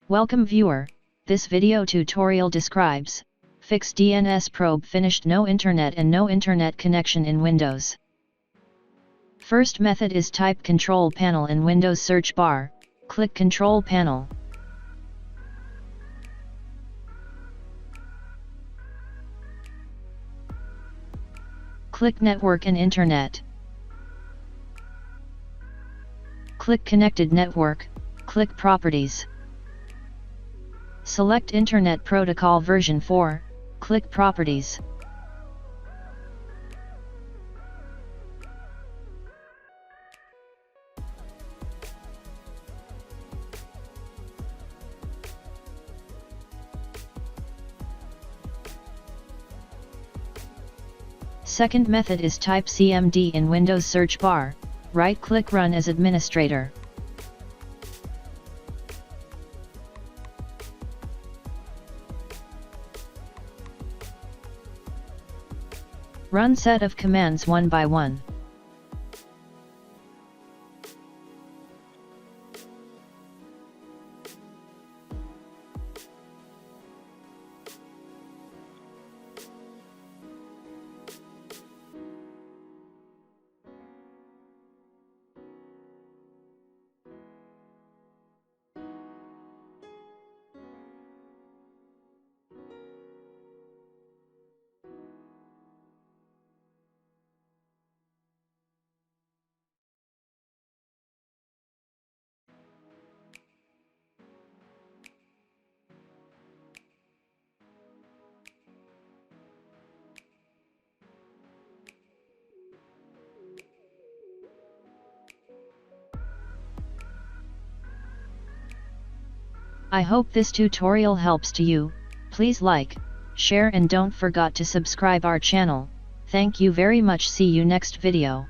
Welcome viewer, this video tutorial describes, fix DNS probe finished no internet and no internet connection in Windows. First method is type Control Panel in Windows search bar, click Control Panel. Click Network and Internet. Click Connected Network, click Properties. Select Internet Protocol version 4, click Properties. Second method is type CMD in Windows search bar, right-click Run as administrator. Run set of commands one by one. I hope this tutorial helps to you. Please like, share and don't forget to subscribe our channel. Thank you very much. See you next video.